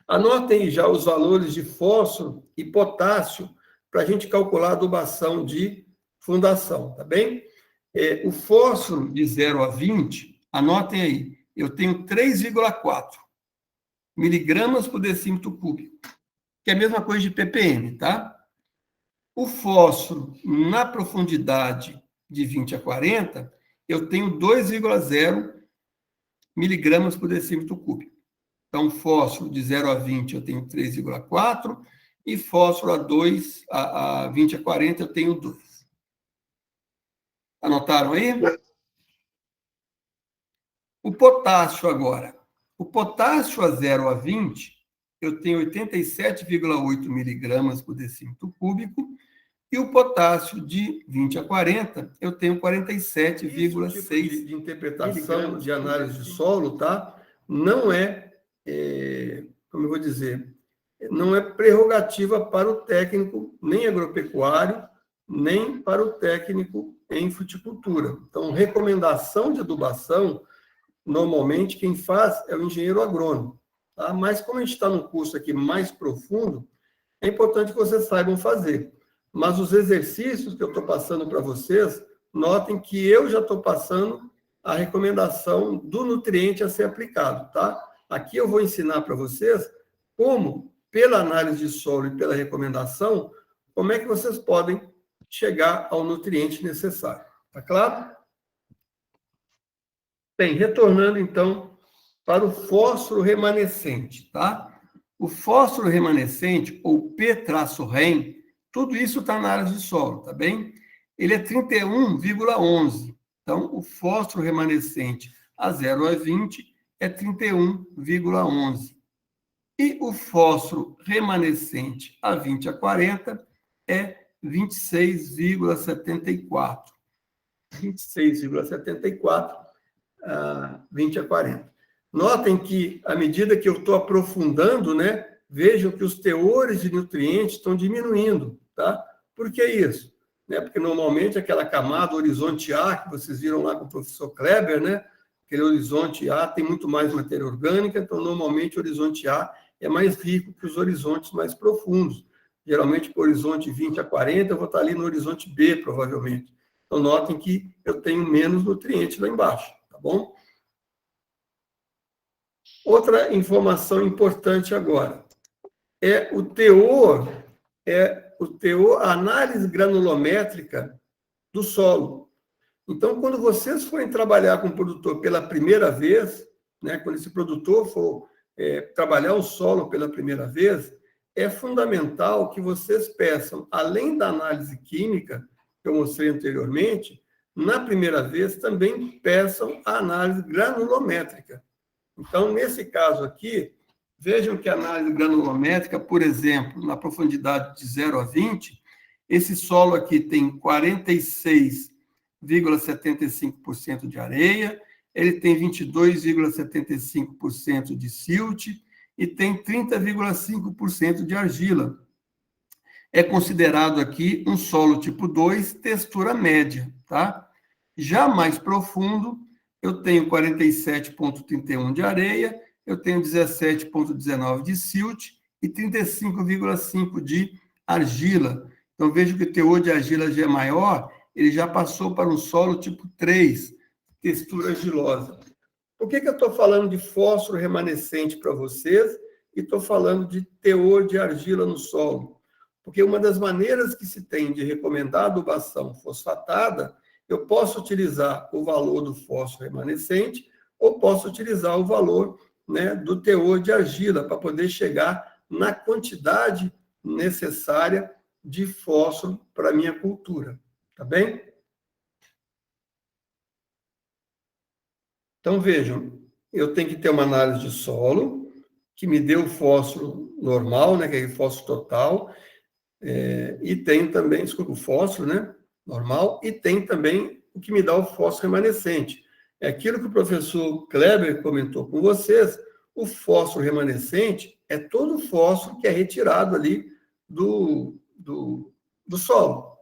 Anotem já os valores de fósforo e potássio para a gente calcular a adubação de fundação, tá bem? O fósforo de 0 a 20, anotem aí, eu tenho 3,4 miligramas por decímetro cúbico, que é a mesma coisa de ppm, tá? O fósforo, na profundidade de 20 a 40, eu tenho 2,0 miligramas por decímetro cúbico. Então, fósforo de 0 a 20 eu tenho 3,4 e fósforo a 20 a 40 eu tenho 2. Anotaram aí? O potássio agora. O potássio a 0 a 20 eu tenho 87,8 miligramas por decímetro cúbico e o potássio de 20 a 40 eu tenho 47,6 de interpretação de análise de solo, tá? Não como eu vou dizer, não é prerrogativa para o técnico nem agropecuário, nem para o técnico em fruticultura. Então, recomendação de adubação, normalmente quem faz é o engenheiro agrônomo, tá? Mas como a gente está num curso aqui mais profundo, é importante que vocês saibam fazer. Mas os exercícios que eu estou passando para vocês, notem que eu já estou passando a recomendação do nutriente a ser aplicado, tá? Aqui eu vou ensinar para vocês como, pela análise de solo e pela recomendação, como é que vocês podem chegar ao nutriente necessário. Tá claro? Bem, retornando então para o fósforo remanescente, tá? O fósforo remanescente, ou P-REM, tudo isso está na análise de solo, tá bem? Ele é 31,11. Então, o fósforo remanescente a 0 a 20 é 31,11. E o fósforo remanescente a 20 a 40 é 26,74. 26,74 a 20 a 40. Notem que, à medida que eu estou aprofundando, né, vejam que os teores de nutrientes estão diminuindo, tá? Por que isso? Porque normalmente aquela camada horizonte A, que vocês viram lá com o professor Kleber, né? Aquele horizonte A tem muito mais matéria orgânica, então normalmente o horizonte A é mais rico que os horizontes mais profundos. Geralmente, por horizonte 20 a 40, eu vou estar ali no horizonte B, provavelmente. Então, notem que eu tenho menos nutrientes lá embaixo, tá bom? Outra informação importante agora é o teor, a análise granulométrica do solo. Então, quando vocês forem trabalhar com o produtor pela primeira vez, né, quando esse produtor for trabalhar o solo pela primeira vez, é fundamental que vocês peçam, além da análise química que eu mostrei anteriormente, na primeira vez também peçam a análise granulométrica. Então, nesse caso aqui, vejam que a análise granulométrica, por exemplo, na profundidade de 0 a 20, esse solo aqui tem 46,75% de areia, ele tem 22,75% de silt e tem 30,5% de argila. É considerado aqui um solo tipo 2, textura média, tá? Já mais profundo, eu tenho 47,31 de areia, eu tenho 17,19 de silt e 35,5 de argila. Então, vejo que o teor de argila já é maior, ele já passou para um solo tipo 3, textura argilosa. Por que eu estou falando de fósforo remanescente para vocês e estou falando de teor de argila no solo? Porque uma das maneiras que se tem de recomendar adubação fosfatada, eu posso utilizar o valor do fósforo remanescente ou posso utilizar o valor, né, do teor de argila para poder chegar na quantidade necessária de fósforo para a minha cultura. Tá bem? Então, vejam, eu tenho que ter uma análise de solo, que me dê o fósforo normal, né, que é o fósforo total, e tem também, desculpa, o fósforo, né, normal, e tem também o que me dá o fósforo remanescente. É aquilo que o professor Kleber comentou com vocês, o fósforo remanescente é todo o fósforo que é retirado ali do solo,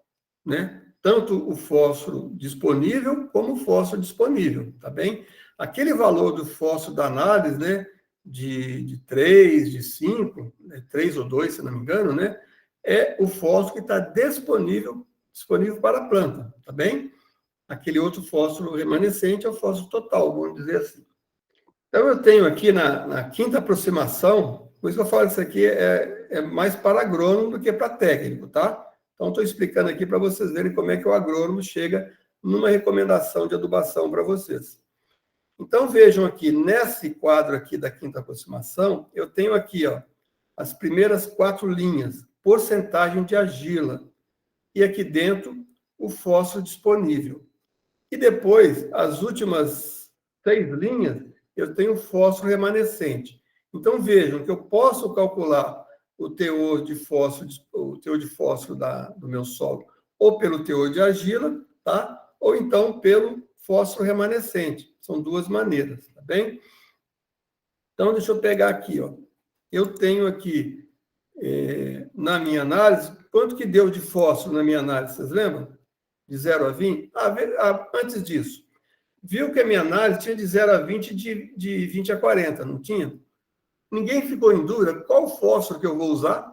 né? Tanto o fósforo disponível como o fósforo disponível, tá bem? aquele valor do fósforo da análise, né, de 3, de 5, né, 3 ou 2, se não me engano, né, é o fósforo que está disponível para a planta, tá bem? Aquele outro fósforo remanescente é o fósforo total, vamos dizer assim. Então, eu tenho aqui na quinta aproximação, por isso que eu falo que isso aqui é mais para agrônomo do que para técnico, tá? Então, estou explicando aqui para vocês verem como é que o agrônomo chega numa recomendação de adubação para vocês. Então, vejam aqui, nesse quadro aqui da quinta aproximação, eu tenho aqui, ó, as primeiras 4 linhas, porcentagem de argila, e aqui dentro, o fósforo disponível. E depois, as últimas 6 linhas, eu tenho fósforo remanescente. Então, vejam que eu posso calcular o teor de fósforo do meu solo, ou pelo teor de argila, tá? Ou então pelo fósforo remanescente. São 2 maneiras, tá bem? Então, deixa eu pegar aqui, ó. Eu tenho aqui, na minha análise, quanto que deu de fósforo na minha análise, vocês lembram? De 0 a 20? Antes disso, viu que a minha análise tinha de 0 a 20, de 20 a 40, não tinha? Ninguém ficou em dúvida qual fósforo que eu vou usar?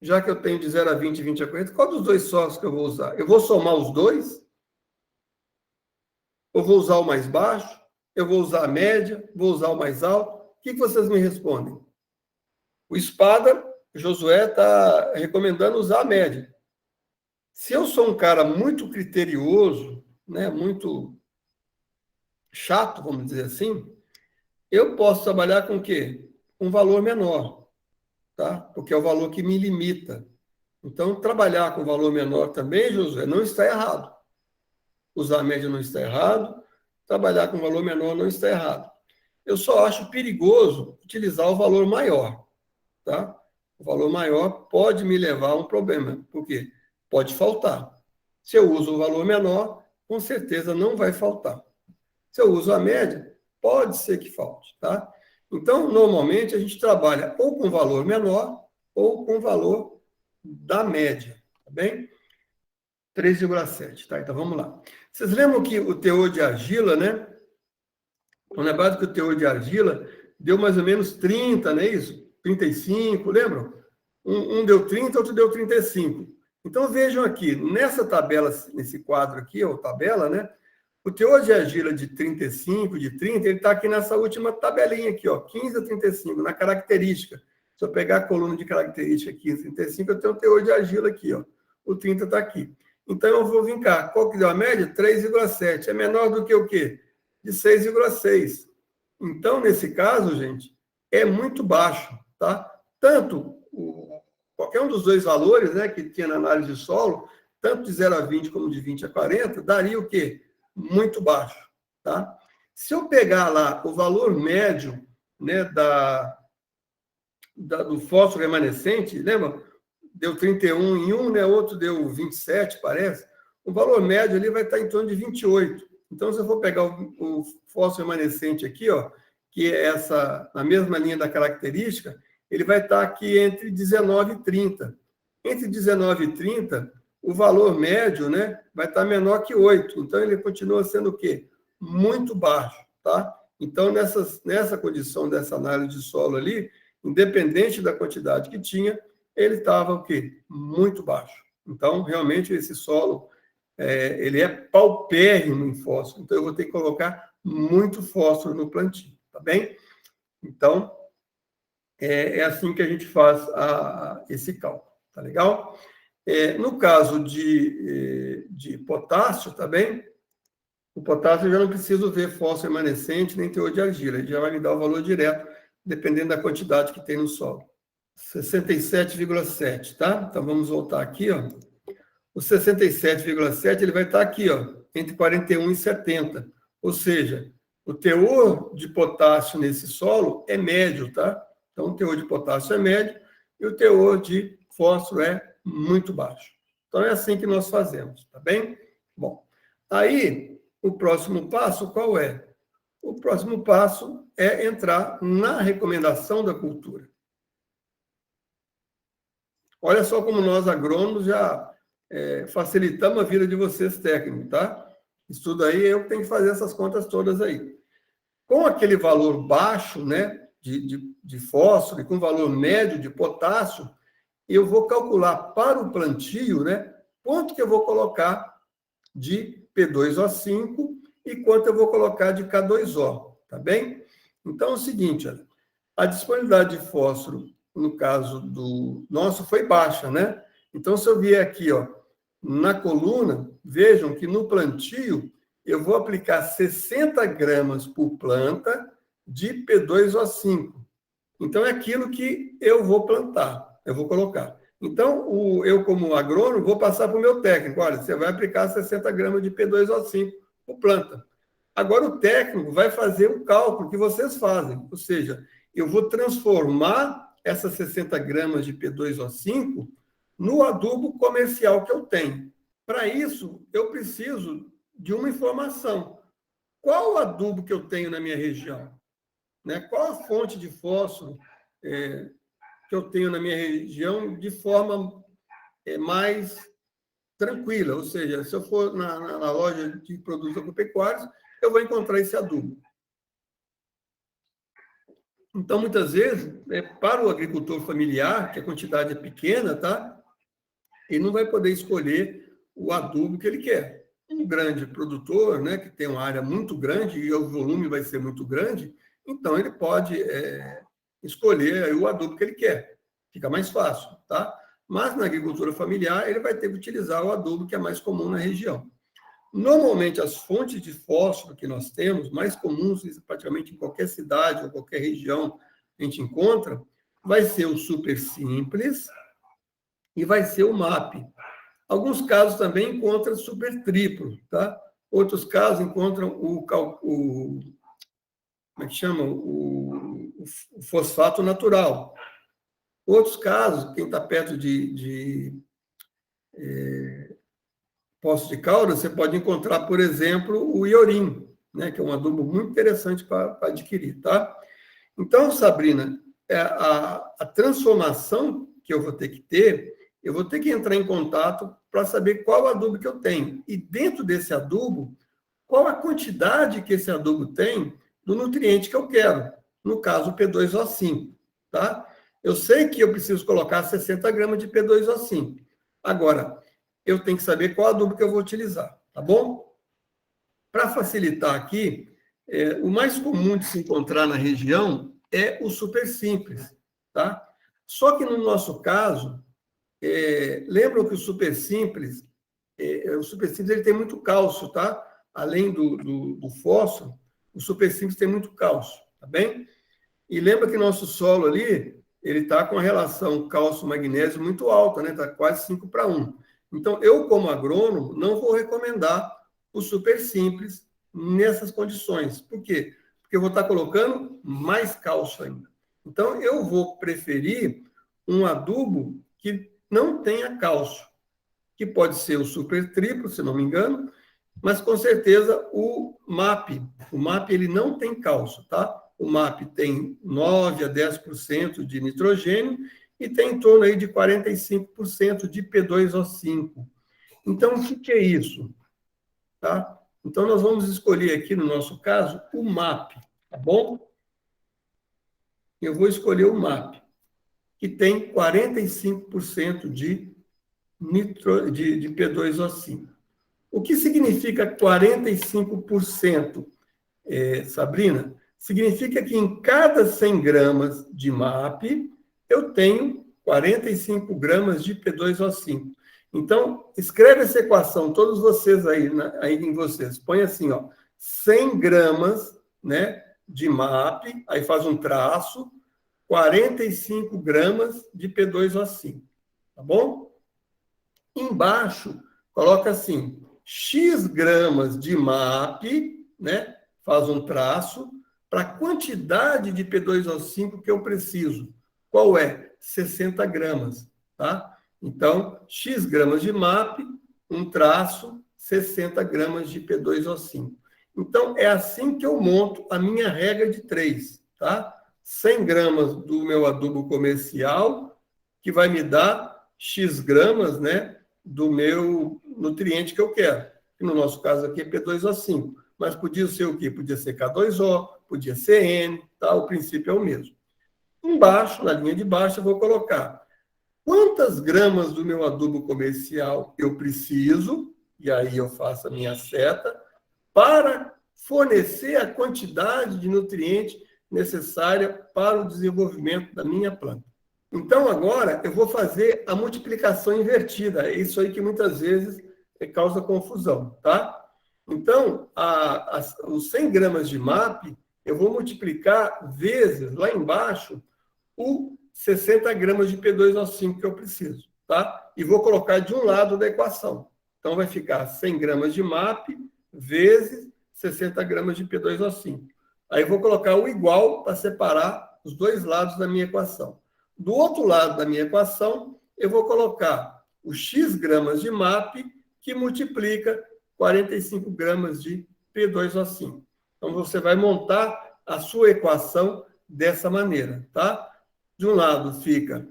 Já que eu tenho de 0 a 20 e 20 a 40, qual dos 2 fósforos que eu vou usar? Eu vou somar os 2? Eu vou usar o mais baixo? Eu vou usar a média? Vou usar o mais alto? O que vocês me respondem? O espada, Josué está recomendando usar a média. Se eu sou um cara muito criterioso, né, muito chato, vamos dizer assim, eu posso trabalhar com o quê? Um valor menor, tá? Porque é o valor que me limita. Então, trabalhar com valor menor também, Josué, não está errado. Usar a média não está errado, trabalhar com valor menor não está errado. Eu só acho perigoso utilizar o valor maior, tá? O valor maior pode me levar a um problema, porque pode faltar. Se eu uso o valor menor, com certeza não vai faltar. Se eu uso a média, pode ser que falte, tá? Então, normalmente, a gente trabalha ou com valor menor ou com valor da média, tá bem? 3,7, tá? Então, vamos lá. Vocês lembram que o teor de argila, né? Lembrado que o teor de argila deu mais ou menos 30, não é isso? 35, lembram? Um deu 30, outro deu 35. Então, vejam aqui, nessa tabela, nesse quadro aqui, ou tabela, né? O teor de argila de 35, de 30, ele está aqui nessa última tabelinha aqui, ó, 15 a 35, na característica. Se eu pegar a coluna de característica 15 a 35, eu tenho o teor de argila aqui, ó. O 30 está aqui. Então, eu vou vir cá. Qual que deu a média? 3,7. É menor do que o quê? De 6,6. Então, nesse caso, gente, é muito baixo, tá? Tanto qualquer um dos 2 valores, né, que tinha na análise de solo, tanto de 0 a 20 como de 20 a 40, daria o quê? Muito baixo, tá? Se eu pegar lá o valor médio, né, do fósforo remanescente, lembra? Deu 31 em um, né? Outro deu 27, parece. O valor médio ali vai estar em torno de 28. Então, se eu for pegar o fósforo remanescente aqui, ó, que é na mesma linha da característica, ele vai estar aqui entre 19 e 30. Entre 19 e 30, o valor médio, né, vai estar menor que 8. Então, ele continua sendo o quê? Muito baixo, tá? Então, nessa condição dessa análise de solo ali, independente da quantidade que tinha, ele estava o quê? Muito baixo. Então, realmente, esse solo, ele é paupérrimo em fósforo. Então, eu vou ter que colocar muito fósforo no plantio, tá bem? Então, é assim que a gente faz esse cálculo, tá legal? No caso de potássio, tá bem? O potássio eu já não preciso ver fósforo remanescente nem teor de argila, ele já vai me dar o valor direto, dependendo da quantidade que tem no solo. 67,7, tá? Então, vamos voltar aqui, ó. O 67,7, ele vai estar aqui, ó, entre 41 e 70. Ou seja, o teor de potássio nesse solo é médio, tá? Então, o teor de potássio é médio e o teor de fósforo é muito baixo. Então, é assim que nós fazemos, tá bem? Bom, aí, o próximo passo qual é? O próximo passo é entrar na recomendação da cultura. Olha só como nós, agrônomos, já facilitamos a vida de vocês técnicos, tá? Isso tudo aí eu tenho que fazer essas contas todas aí. Com aquele valor baixo, né, de fósforo e com valor médio de potássio, eu vou calcular para o plantio, né, quanto que eu vou colocar de P2O5 e quanto eu vou colocar de K2O, tá bem? Então é o seguinte, olha, a disponibilidade de fósforo, no caso do nosso, foi baixa, né? Então, se eu vier aqui, ó, na coluna, vejam que no plantio eu vou aplicar 60 gramas por planta de P2O5. Então, é aquilo que eu vou plantar, eu vou colocar. Então, eu, como agrônomo, vou passar para o meu técnico. Olha, você vai aplicar 60 gramas de P2O5 por planta. Agora, o técnico vai fazer o cálculo que vocês fazem. Ou seja, eu vou transformar essas 60 gramas de P2O5 no adubo comercial que eu tenho. Para isso, eu preciso de uma informação. Qual o adubo que eu tenho na minha região? Né? Qual a fonte de fósforo que eu tenho na minha região de forma mais tranquila? Ou seja, se eu for na loja de produtos agropecuários, eu vou encontrar esse adubo. Então, muitas vezes, para o agricultor familiar, que a quantidade é pequena, tá? Ele não vai poder escolher o adubo que ele quer. Um grande produtor, né, que tem uma área muito grande e o volume vai ser muito grande, então ele pode escolher o adubo que ele quer. Fica mais fácil, tá? Mas na agricultura familiar, ele vai ter que utilizar o adubo que é mais comum na região. Normalmente, as fontes de fósforo que nós temos, mais comuns praticamente em qualquer cidade ou qualquer região a gente encontra, vai ser o super simples e vai ser o MAP. Alguns casos também encontram super triplo, tá? Outros casos encontram como é que chama? O fosfato natural. Outros casos, quem está perto de Poços de Caldas, você pode encontrar, por exemplo, o iorim, né, que é um adubo muito interessante para adquirir, tá? Então, Sabrina, a transformação que eu vou ter que ter, eu vou ter que entrar em contato para saber qual adubo que eu tenho. E dentro desse adubo, qual a quantidade que esse adubo tem do nutriente que eu quero. No caso, o P2O5, tá? Eu sei que eu preciso colocar 60 gramas de P2O5. Agora, eu tenho que saber qual adubo que eu vou utilizar, tá bom? Para facilitar aqui, o mais comum de se encontrar na região é o super simples, tá? Só que no nosso caso, lembram que o super simples ele tem muito cálcio, tá? Além do fósforo, o super simples tem muito cálcio, tá bem? E lembra que nosso solo ali, ele está com a relação cálcio-magnésio muito alta, né? Está quase 5:1. Então, eu, como agrônomo, não vou recomendar o super simples nessas condições. Por quê? Porque eu vou estar colocando mais cálcio ainda. Então, eu vou preferir um adubo que não tenha cálcio, que pode ser o super triplo, se não me engano, mas com certeza o MAP. O MAP ele não tem cálcio, tá? O MAP tem 9 a 10% de nitrogênio e tem em torno aí de 45% de P2O5. Então, o que é isso? Tá? Então, nós vamos escolher aqui, no nosso caso, o MAP, tá bom? Eu vou escolher o MAP, que tem 45% de P2O5. O que significa 45%, Sabrina? Significa que em cada 100 gramas de MAP, eu tenho 45 gramas de P2O5. Então, escreve essa equação, todos vocês aí em vocês. Põe assim, ó, 100 gramas, né, de MAP, aí faz um traço, 45 gramas de P2O5. Tá bom? Embaixo, coloca assim, X gramas de MAP, né? Faz um traço, para a quantidade de P2O5 que eu preciso. Qual é? 60 gramas, tá? Então, X gramas de MAP, um traço, 60 gramas de P2O5. Então, é assim que eu monto a minha regra de 3, tá? 100 gramas do meu adubo comercial, que vai me dar X gramas, né? Do meu nutriente que eu quero. que no nosso caso aqui é P2O5, mas podia ser o quê? Podia ser K2O, podia ser N, tá? O princípio é o mesmo. Embaixo, na linha de baixo, eu vou colocar quantas gramas do meu adubo comercial eu preciso, e aí eu faço a minha seta, para fornecer a quantidade de nutriente necessária para o desenvolvimento da minha planta. Então, agora, eu vou fazer a multiplicação invertida. É isso aí que muitas vezes causa confusão, tá? Então, os 100 gramas de MAP, eu vou multiplicar vezes, lá embaixo, o 60 gramas de P2O5 que eu preciso, tá? E vou colocar de um lado da equação. Então, vai ficar 100 gramas de MAP vezes 60 gramas de P2O5. Aí, vou colocar o igual para separar os dois lados da minha equação. Do outro lado da minha equação, eu vou colocar o X gramas de MAP, que multiplica 45 gramas de P2O5. Então, você vai montar a sua equação dessa maneira, tá? De um lado fica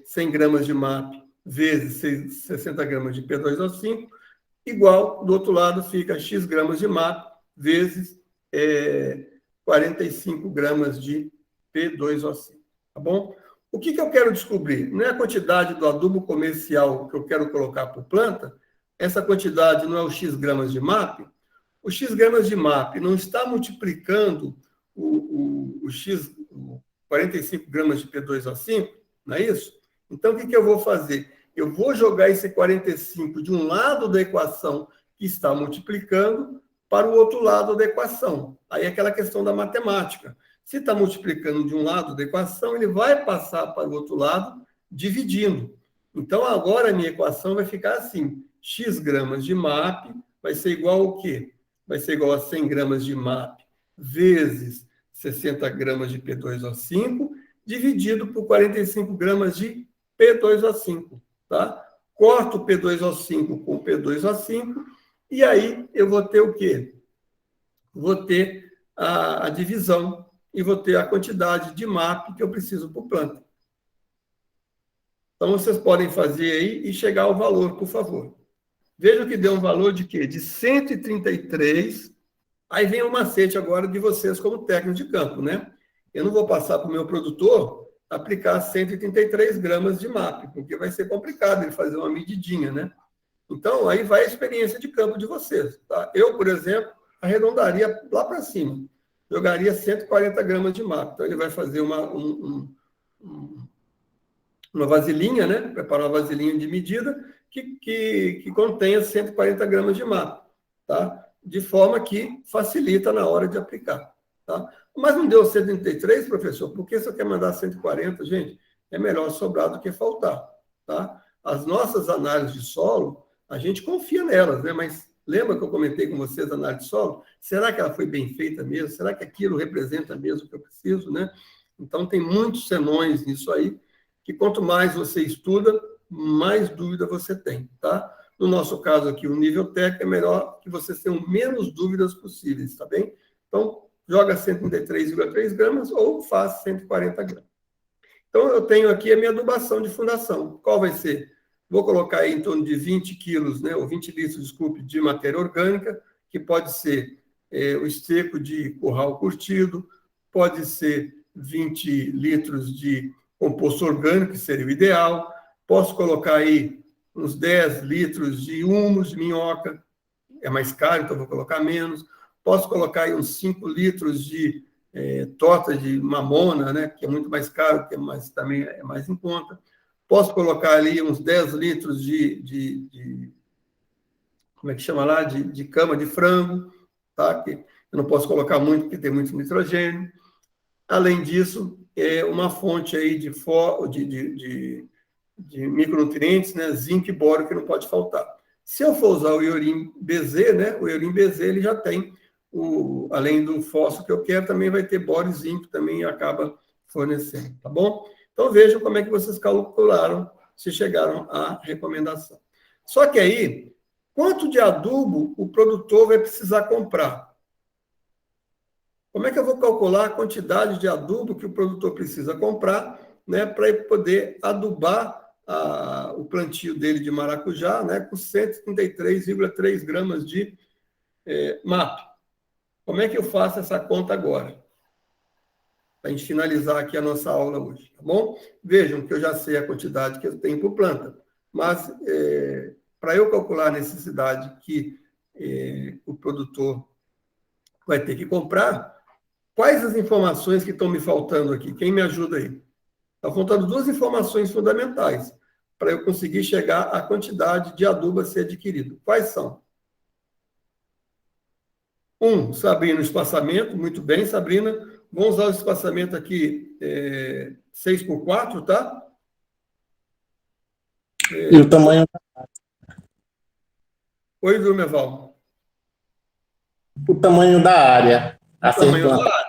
100 gramas de MAP vezes 60 gramas de P2O5, igual, do outro lado fica X gramas de MAP vezes 45 gramas de P2O5, tá bom? O que eu quero descobrir? Não é a quantidade do adubo comercial que eu quero colocar por planta, essa quantidade não é o X gramas de MAP? O X gramas de MAP não está multiplicando o X, 45 gramas de P2O5, não é isso? Então, o que eu vou fazer? Eu vou jogar esse 45 de um lado da equação que está multiplicando para o outro lado da equação. Aí é aquela questão da matemática. Se está multiplicando de um lado da equação, ele vai passar para o outro lado dividindo. Então, agora a minha equação vai ficar assim. X gramas de MAP vai ser igual ao quê? Vai ser igual a 100 gramas de MAP vezes 60 gramas de P2O5, dividido por 45 gramas de P2O5, tá? Corto o P2O5 com o P2O5, e aí eu vou ter o quê? Vou ter a divisão e vou ter a quantidade de MAP que eu preciso por planta. Então, vocês podem fazer aí e chegar ao valor, por favor. Vejam que deu um valor de quê? De 133. Aí vem o macete agora de vocês como técnico de campo, né? Eu não vou passar para o meu produtor aplicar 133 gramas de MAP, porque vai ser complicado ele fazer uma medidinha, né? Então, aí vai a experiência de campo de vocês, tá? Eu, por exemplo, arredondaria lá para cima. Jogaria 140 gramas de MAP. Então, ele vai fazer uma vasilhinha, né? Preparar uma vasilhinha de medida que contenha 140 gramas de MAP, tá? De forma que facilita na hora de aplicar, tá? Mas não deu 133, professor? Por que você quer mandar 140? Gente, é melhor sobrar do que faltar, tá? As nossas análises de solo, a gente confia nelas, né? Mas lembra que eu comentei com vocês a análise de solo? Será que ela foi bem feita mesmo? Será que aquilo representa mesmo o que eu preciso, né? Então, tem muitos senões nisso aí, que quanto mais você estuda, mais dúvida você tem, tá? No nosso caso aqui, o nível técnico é melhor que vocês tenham menos dúvidas possíveis, tá bem? Então, joga 133,3 gramas ou faz 140 gramas. Então, eu tenho aqui a minha adubação de fundação. Qual vai ser? Vou colocar aí em torno de 20 quilos, né, ou 20 litros, desculpe, de matéria orgânica, que pode ser o esterco de curral curtido, pode ser 20 litros de composto orgânico, que seria o ideal. Posso colocar aí uns 10 litros de humus de minhoca, é mais caro, então vou colocar menos. Posso colocar aí uns 5 litros de torta de mamona, né, que é muito mais caro, mas também é mais em conta. Posso colocar ali uns 10 litros de como é que chama lá? De cama de frango, tá? Que eu não posso colocar muito, porque tem muito nitrogênio. Além disso, uma fonte aí de micronutrientes, né? Zinco e boro, que não pode faltar. Se eu for usar o iorim BZ, né? O iorim BZ, ele já tem, além do fósforo que eu quero, também vai ter boro e zinco, também acaba fornecendo, tá bom? Então, vejam como é que vocês calcularam, se chegaram à recomendação. Só que aí, quanto de adubo o produtor vai precisar comprar? Como é que eu vou calcular a quantidade de adubo que o produtor precisa comprar, né, para ele poder adubar o plantio dele de maracujá, né, com 133,3 gramas de MAP. Como é que eu faço essa conta agora? Para a gente finalizar aqui a nossa aula hoje, tá bom? Vejam que eu já sei a quantidade que eu tenho por planta, mas para eu calcular a necessidade que o produtor vai ter que comprar, quais as informações que estão me faltando aqui? Quem me ajuda aí? Está faltando duas informações fundamentais para eu conseguir chegar à quantidade de adubo a ser adquirido. Quais são? Sabrina, o espaçamento. Muito bem, Sabrina. Vamos usar o espaçamento aqui 6x4, tá? E o tamanho... Oi, Vilmeval. O tamanho da área. O tamanho da área.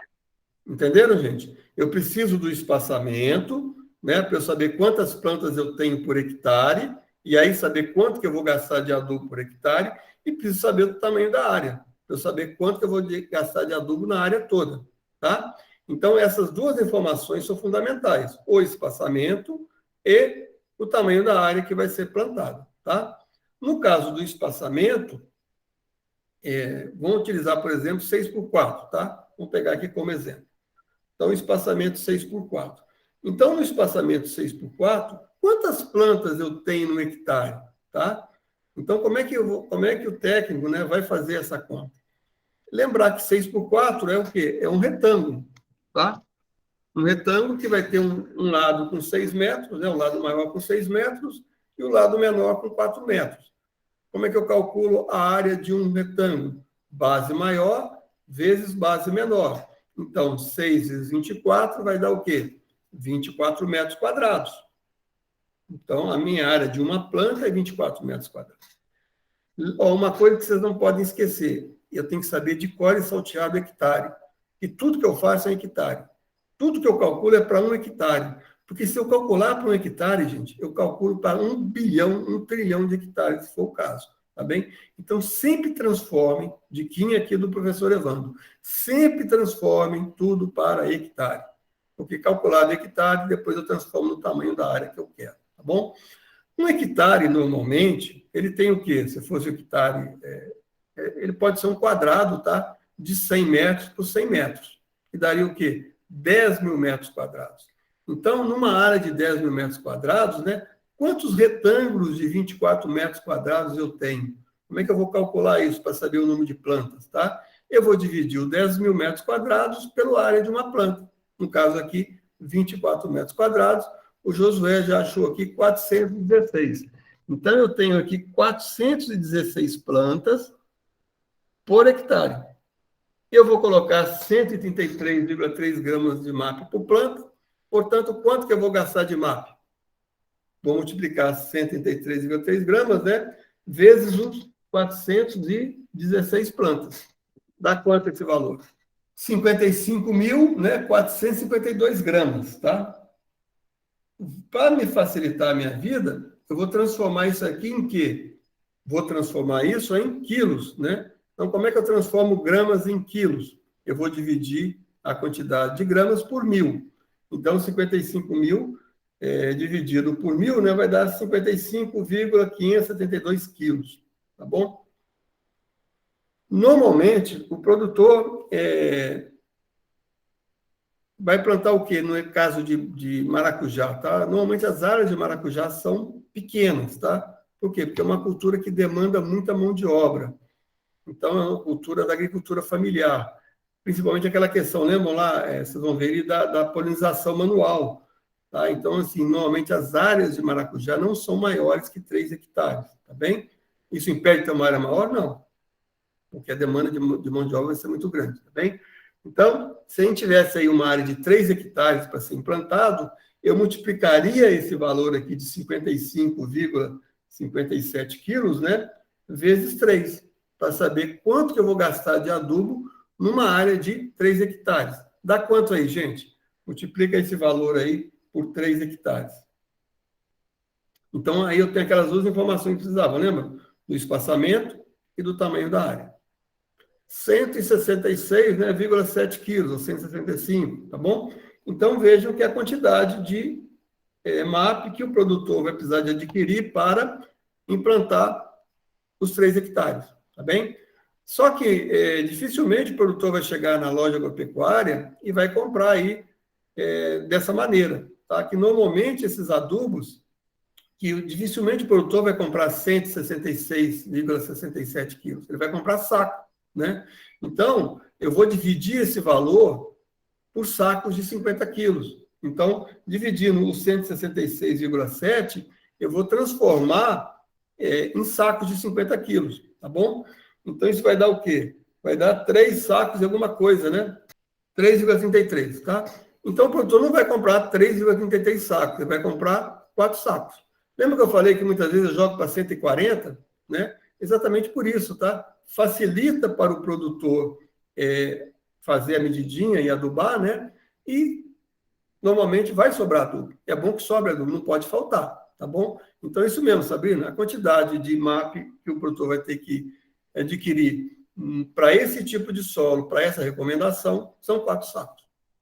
Entenderam, gente? Eu preciso do espaçamento, né, para eu saber quantas plantas eu tenho por hectare, e aí saber quanto que eu vou gastar de adubo por hectare, e preciso saber do tamanho da área, para eu saber quanto que eu vou gastar de adubo na área toda, tá? Então, essas duas informações são fundamentais, o espaçamento e o tamanho da área que vai ser plantada, tá? No caso do espaçamento, vamos utilizar, por exemplo, 6x4, tá? Vamos pegar aqui como exemplo. Então, espaçamento 6x4. Então, no espaçamento 6x4, quantas plantas eu tenho no hectare? Tá? Então, como é que o técnico, né, vai fazer essa conta? Lembrar que 6x4 é o quê? É um retângulo. Tá? Um retângulo que vai ter um lado com 6 metros, né, um lado maior com 6 metros e o lado menor com 4 metros. Como é que eu calculo a área de um retângulo? Base maior vezes base menor. Então, 6 vezes 24 vai dar o quê? 24 metros quadrados. Então, a minha área de uma planta é 24 metros quadrados. Uma coisa que vocês não podem esquecer, eu tenho que saber de cor e salteado hectare. E tudo que eu faço é hectare. Tudo que eu calculo é para 1 hectare. Porque se eu calcular para 1 hectare, gente, eu calculo para 1 bilhão, 1 trilhão de hectares, se for o caso. Tá bem? Então, sempre transformem, diquinha aqui do professor Evandro, sempre transformem tudo para hectare. Porque calculado hectare, depois eu transformo no tamanho da área que eu quero, tá bom? Um hectare, normalmente, ele tem o quê? Se fosse um hectare, ele pode ser um quadrado, tá? De 100 metros por 100 metros. Que daria o quê? 10 mil metros quadrados. Então, numa área de 10 mil metros quadrados, né? Quantos retângulos de 24 metros quadrados eu tenho? Como é que eu vou calcular isso para saber o número de plantas, tá? Eu vou dividir os 10 mil metros quadrados pela área de uma planta. No caso aqui, 24 metros quadrados. O Josué já achou aqui 416. Então, eu tenho aqui 416 plantas por hectare. Eu vou colocar 133,3 gramas de MAP por planta. Portanto, quanto que eu vou gastar de MAP? Vou multiplicar 133,3 gramas, né? Vezes os 416 plantas. Dá quanto esse valor? 55.000, né? 452 gramas, tá? Para me facilitar a minha vida, eu vou transformar isso aqui em quê? Vou transformar isso em quilos, né? Então, como é que eu transformo gramas em quilos? Eu vou dividir a quantidade de gramas por 1.000. Então, 55.000 dividido por 1.000, né, vai dar 55,572 quilos, tá bom? Normalmente, o produtor vai plantar o quê? No caso de maracujá, tá? Normalmente, as áreas de maracujá são pequenas, tá? Por quê? Porque é uma cultura que demanda muita mão de obra. Então, é uma cultura da agricultura familiar. Principalmente aquela questão, lembram lá, vocês vão ver, da polinização manual. Tá? Então, assim, normalmente as áreas de maracujá não são maiores que 3 hectares, tá bem? Isso impede ter uma área maior? Não. Porque a demanda de mão de obra vai ser muito grande, tá bem? Então, se a gente tivesse aí uma área de 3 hectares para ser implantado, eu multiplicaria esse valor aqui de 55,57 quilos, né? Vezes 3, para saber quanto que eu vou gastar de adubo numa área de 3 hectares. Dá quanto aí, gente? Multiplica esse valor aí por 3 hectares. Então, aí eu tenho aquelas duas informações que precisava, lembra? Do espaçamento e do tamanho da área. 166,7 né, quilos, ou 165, tá bom? Então, vejam que a quantidade de MAP que o produtor vai precisar de adquirir para implantar os 3 hectares, tá bem? Só que dificilmente o produtor vai chegar na loja agropecuária e vai comprar aí dessa maneira, tá? Que normalmente esses adubos, que dificilmente o produtor vai comprar 166,67 quilos, ele vai comprar saco, né? Então, eu vou dividir esse valor por sacos de 50 quilos. Então, dividindo os 166,7, eu vou transformar em sacos de 50 quilos, tá bom? Então, isso vai dar o quê? Vai dar 3 sacos de alguma coisa, né? 3,33, tá? Então, o produtor não vai comprar 3,33 sacos, ele vai comprar 4 sacos. Lembra que eu falei que muitas vezes eu jogo para 140, né? Exatamente por isso, tá? Facilita para o produtor fazer a medidinha e adubar, né? E normalmente vai sobrar adubo. É bom que sobre adubo, não pode faltar, tá bom? Então, isso mesmo, Sabrina, a quantidade de MAP que o produtor vai ter que adquirir para esse tipo de solo, para essa recomendação, são 4 sacos.